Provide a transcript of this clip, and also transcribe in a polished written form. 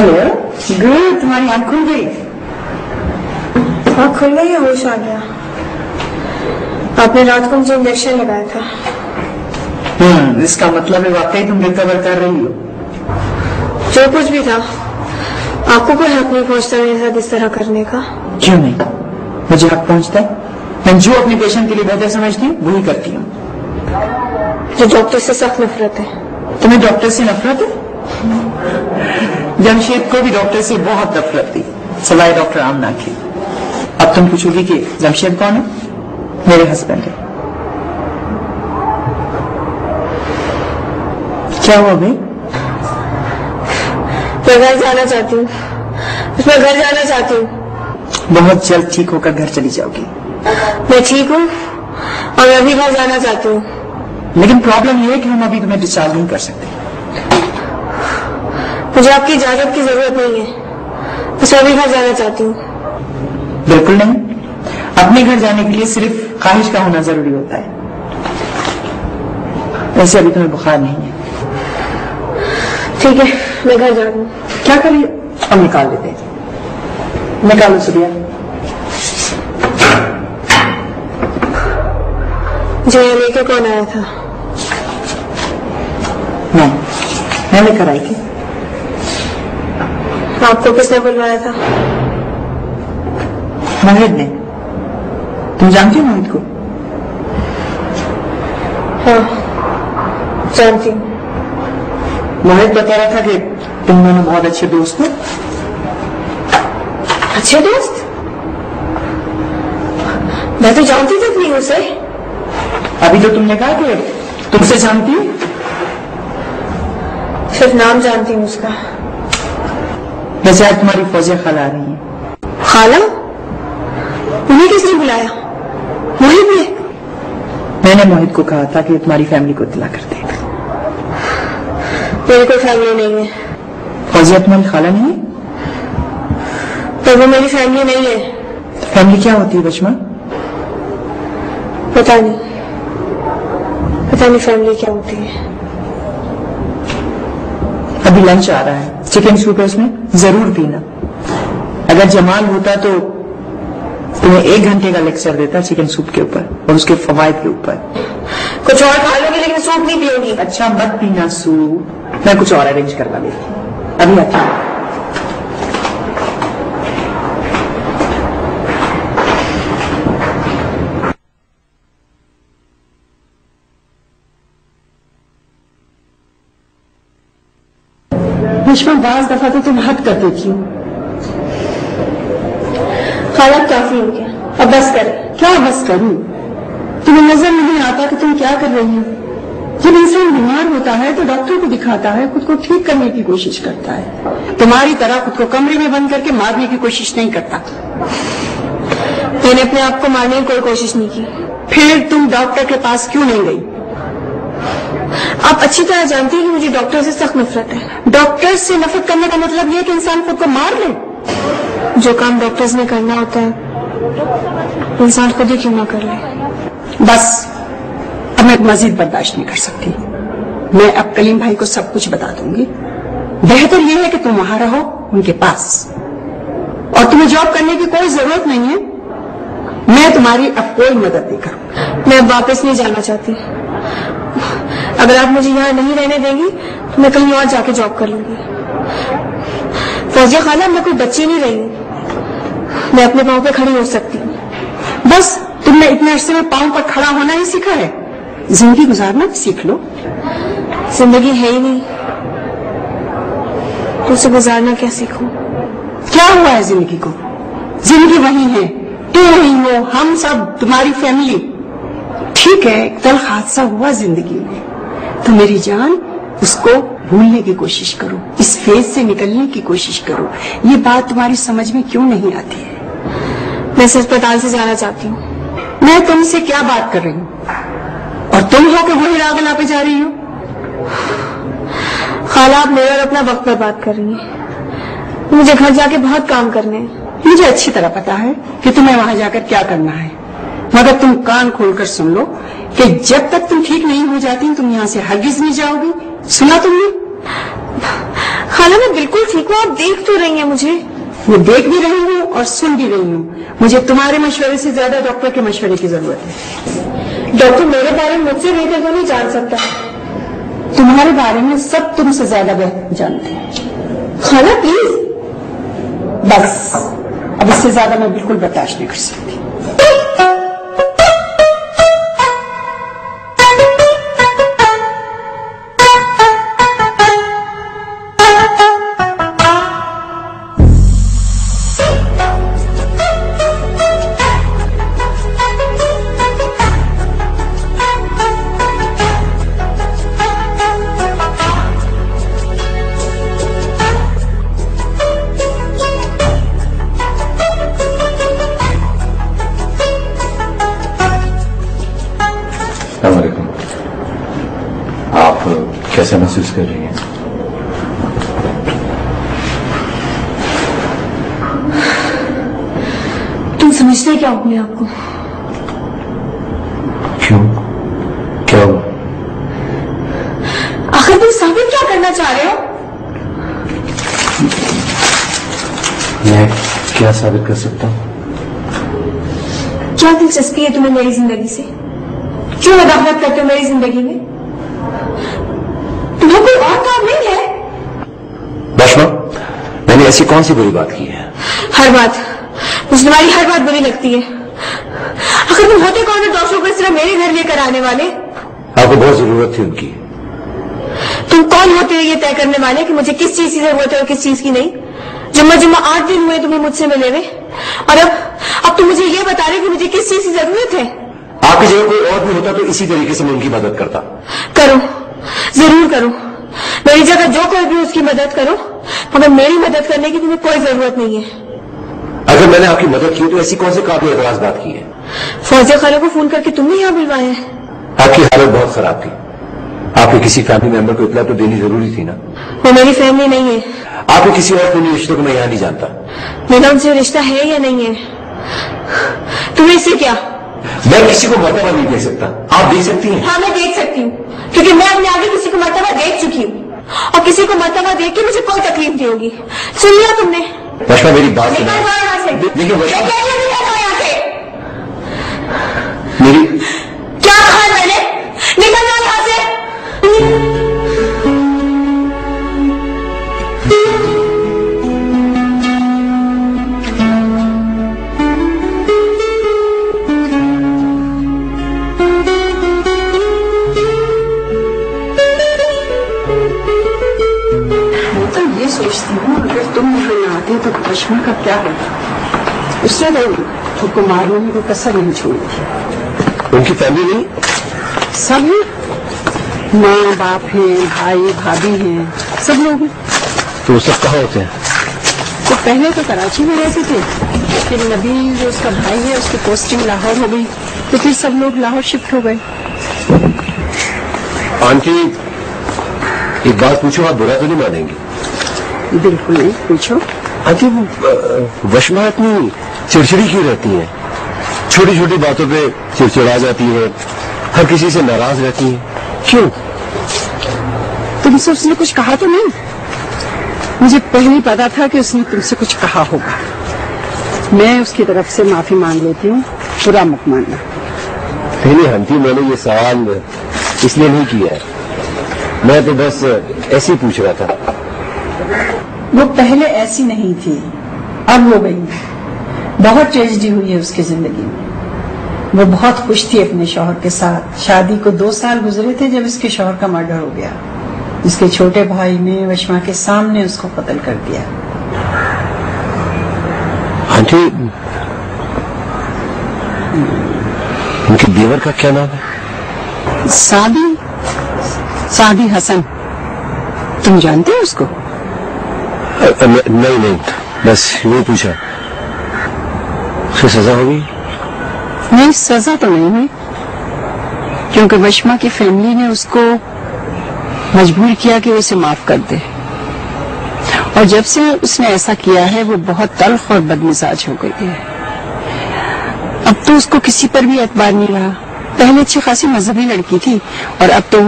Hello, good, तुम्हारी आँख खुल गई? आँख खुल गई, होश आ गया। आपने रात को मुझे इंजेक्शन लगाया था। इसका मतलब है वाकई तुम रिकवर कर रही हो। जो कुछ भी था, आपको कोई हक नहीं पहुंचता मेरे साथ इस तरह करने का। क्यों नहीं? मुझे हक पहुंचता है। मैं जो अपने पेशेंट के लिए बेहतर समझती हूँ वही करती हूँ। जो डॉक्टर से सख्त नफरत है। तुम्हें डॉक्टर से नफरत है? जमशेद को भी डॉक्टर से बहुत नफरत थी, सिवाय डॉक्टर आमना की। अब तुम पूछोगी कि जमशेद कौन है? मेरे हस्बैंड है। क्या हुआ भाई? मैं घर जाना चाहती हूँ। मैं घर जाना चाहती हूँ। बहुत जल्द ठीक होकर घर चली जाओगी। मैं ठीक हूँ और मैं भी घर जाना चाहती हूँ। लेकिन प्रॉब्लम ये है कि हम अभी तुम्हें डिस्चार्ज नहीं कर सकते। मुझे आपकी इजाजत की जरूरत नहीं है, बस मैं भी घर जाना चाहती हूँ। बिल्कुल नहीं, अपने घर जाने के लिए सिर्फ ख्वाहिश का होना जरूरी होता है। वैसे अभी तुम्हें बुखार नहीं है। ठीक है, मैं घर जा रही हूँ। क्या करिए? हम निकाल लेते हैं। निकालो सुबिया। मुझे लेके कौन आया था? मैं लेकर आई थी। आपको किसने बुलवाया था? मोहित ने। तुम जानती हो मोहित को? हाँ, जानती हूँ। मोहित बता रहा था कि तुम दोनों बहुत अच्छे दोस्त हो। अच्छे दोस्त? मैं तो जानती तक नहीं उसे। अभी तो तुमने कहा कि तुमसे जानती हूँ। सिर्फ नाम जानती हूँ उसका। वैसे आज तुम्हारी फौजिया खाला आ रही है। खाला? उन्हें किसने बुलाया? मोहित ने? मैंने मोहित को कहा था कि तुम्हारी फैमिली को इत्तला कर दे। मेरी कोई फैमिली नहीं है। फौजिया तुम्हारी खाला नहीं है? तो वो मेरी फैमिली नहीं है। फैमिली क्या होती है बचमा? पता नहीं फैमिली क्या होती है। अभी लंच आ रहा है, चिकन सूप है उसमें, जरूर पीना। अगर जमाल होता तो तुम्हें 1 घंटे का लेक्चर देता चिकन सूप के ऊपर और उसके फवायद के ऊपर। कुछ और खा लोगे लेकिन सूप नहीं पियोगी। अच्छा मत पीना सूप, मैं कुछ और अरेंज करवा लेती हूँ। अभी आती हूँ। बिश्मा, बाज दफा तो तुम हद कर देती हो। खाला काफी हो गया, अब बस करें। क्या बस करूं? तुम्हें नजर नहीं आता कि तुम क्या कर रही हो? जब इंसान बीमार होता है तो डॉक्टर को दिखाता है, खुद को ठीक करने की कोशिश करता है। तुम्हारी तरह खुद को कमरे में बंद करके मारने की कोशिश नहीं करता। मैंने अपने आप को मारने की कोई कोशिश नहीं की। फिर तुम डॉक्टर के पास क्यों नहीं गई? आप अच्छी तरह जानती हैं कि मुझे डॉक्टर से सख्त नफरत है। डॉक्टर से नफरत करने का मतलब यह है कि इंसान खुद को मार ले। जो काम डॉक्टर्स ने करना होता है इंसान खुद ही क्यों ना कर ले। बस अब मैं मजीद बर्दाश्त नहीं कर सकती। मैं अब कलीम भाई को सब कुछ बता दूंगी। बेहतर यह है कि तुम वहां रहो उनके पास, और तुम्हें जॉब करने की कोई जरूरत नहीं है। मैं तुम्हारी अब कोई मदद नहीं करूंगी। मैं वापस नहीं जाना चाहती। अगर आप मुझे यहाँ नहीं रहने देंगी तो मैं कहीं और जाके जॉब कर लूंगी। फौजिया खाला, मैं कोई बच्ची नहीं रही हूँ। मैं अपने पाँव पे खड़ी हो सकती हूँ। बस तुमने इतने अरसे में पाँव पर खड़ा होना ही सीखा है, जिंदगी गुजारना भी सीख लो। जिंदगी है ही नहीं तो उसे गुजारना क्या सीखूं? क्या हुआ है जिंदगी को? जिंदगी वही है, तुम वही हो, हम सब तुम्हारी फैमिली। ठीक है, एक तल्ख हादसा हुआ जिंदगी में तो मेरी जान उसको भूलने की कोशिश करो, इस फेज से निकलने की कोशिश करो। ये बात तुम्हारी समझ में क्यों नहीं आती है? मैं अस्पताल से जाना चाहती हूँ। मैं तुमसे क्या बात कर रही हूँ और तुम हो कि वही रागला पे जा रही हो? खाला, आप मेरा और अपना वक्त बर्बाद कर रही हैं। मुझे घर जाके बहुत काम करने हैं। मुझे अच्छी तरह पता है कि तुम्हें वहां जाकर क्या करना है, मगर तुम कान खोलकर सुन लो कि जब तक तुम ठीक नहीं हो जाती तुम यहाँ से हरगिज नहीं जाओगी। सुना तुमने? خالہ میں بالکل ٹھیک ہوں، آپ دیکھ تو رہی ہیں مجھے؟ میں دیکھ بھی رہی ہوں اور سن بھی رہی ہوں. مجھے تمہارے مشورے سے زیادہ ڈاکٹر کے مشورے کی ضرورت ہے. ڈاکٹر میرے بارے میں مجھ سے بہتر تو نہیں جان سکتا. تمہارے بارے میں سب تم سے زیادہ بہتر جانتے ہیں. خالہ پلیز. بس اب اس سے زیادہ میں بالکل برداشت نہیں کر سکتی. السلام علیکم. آپ کیسا محسوس کر رہی ہیں؟ تم سمجھتے کیا ہو اپنے آپ کو؟ کیوں؟ کیا ہوا؟ آخر تم ثابت کیا کرنا چاہ رہے ہو؟ میں کیا ثابت کر سکتا ہوں؟ کیا دلچسپی ہے تمہیں میری زندگی سے؟ کیوں مداخلت کرتے ہو میری زندگی میں؟ تمہیں کوئی اور کام نہیں ہے؟ بشما، میں نے ایسی کون سی بری بات کی ہے؟ ہر بات. مجھے تمہاری ہر بات بری لگتی ہے. آخر تم ہوتے کون ہو ڈاکٹروں کو اس طرح میرے گھر لے کر آنے والے؟ آپ کو بہت ضرورت تھی ان کی. تم کون ہوتے ہو یہ طے کرنے والے کہ مجھے کس چیز کی ضرورت ہے اور کس چیز کی نہیں؟ جمعہ 8 دن ہوئے تمہیں مجھ سے ملے ہوئے، اور اب تم مجھے یہ بتا رہے کہ مجھے کس چیز کی ضرورت ہے؟ آپ کی جگہ کوئی اور بھی ہوتا تو اسی طریقے سے میں ان کی مدد کرتا. کرو، ضرور کرو. میری جگہ جو کوئی بھی اس کی مدد کرو، مگر میری مدد کرنے کی تمہیں کوئی ضرورت نہیں ہے. اگر میں نے آپ کی مدد کی تو ایسی کون سی قابل اعتراض بات کی ہے؟ فوزیہ خالہ کو فون کر کے تم نے یہاں بلوایا ہے. آپ کی حالت بہت خراب تھی. آپ کے کسی فیملی ممبر کو اطلاع تو دینی ضروری تھی نا. وہ میری فیملی نہیں ہے. آپ کے کسی اور خونی رشتے کو میں یہاں نہیں جانتا. میرا ان سے رشتہ ہے یا نہیں ہے؟ تمہیں اس سے کیا؟ میں کسی کو مرتبہ نہیں دے سکتا. آپ دے سکتی ہیں؟ ہاں میں دیکھ سکتی ہوں، کیونکہ میں اپنے آگے کسی کو مرتبہ دیکھ چکی ہوں، اور کسی کو مرتبہ دیکھ کے مجھے کوئی تکلیف نہیں ہوگی. سن لیا تم نے؟ بشما میری بات نکل جاؤ یہاں سے. دیکھیے بشما، نکل جاؤ یہاں سے. میری کیا کہا میں نے؟ نکل جاؤ یہاں سے. سوچتی ہوں اگر تم یہاں نہ آتے تو بشما کا کیا ہوگا؟ اس نے خود کو مارنے میں کوئی کسر نہیں چھوڑی تھی. ان کی فیملی نہیں؟ سب ہیں، ماں باپ ہیں، بھائی بھابھی ہیں، سب لوگ ہیں. تو وہ سب کہاں ہوتے ہیں؟ تو پہلے تو کراچی میں رہتے تھے، پھر نبی جو اس کا بھائی ہے اس کی پوسٹنگ لاہور ہو گئی، تو پھر سب لوگ لاہور شفٹ ہو گئے. آنٹی ایک بات پوچھو، آپ برا تو نہیں مانیں گی؟ بالکل نہیں، پوچھو. آنٹی وشما اتنی چڑچڑی کیوں رہتی ہیں؟ چھوٹی چھوٹی باتوں پہ چڑچڑا جاتی ہے، ہر کسی سے ناراض رہتی ہیں، کیوں؟ تم سے اس نے کچھ کہا تو نہیں؟ مجھے پہلے پتا تھا کہ اس نے تم سے کچھ کہا ہوگا. میں اس کی طرف سے معافی مانگ لیتی ہوں، برا مت ماننا. نہیں آنٹی، میں نے یہ سوال اس لیے نہیں کیا ہے، میں تو بس ایسے ہی پوچھ رہا تھا. وہ پہلے ایسی نہیں تھی، اب ہو گئی. بہت ٹریجڈی ہوئی ہے اس کی زندگی میں. وہ بہت خوش تھی اپنے شوہر کے ساتھ. شادی کو 2 سال گزرے تھے جب اس کے شوہر کا مرڈر ہو گیا. اس کے چھوٹے بھائی نے وشما کے سامنے اس کو قتل کر دیا. آنٹی ان کے دیور کا کیا نام ہے؟ سعدی حسن. تم جانتے ہو اس کو؟ نہیں، بس یہ پوچھا. پھر سزا ہوگی؟ نہیں، سزا تو نہیں ہوئی، کیونکہ وشما کی فیملی نے اس کو مجبور کیا کہ اسے معاف کر دے، اور جب سے اس نے ایسا کیا ہے وہ بہت تلخ اور بدمزاج ہو گئی ہے. اب تو اس کو کسی پر بھی اعتبار نہیں رہا. پہلے اچھی خاصی مذہبی لڑکی تھی، اور اب تو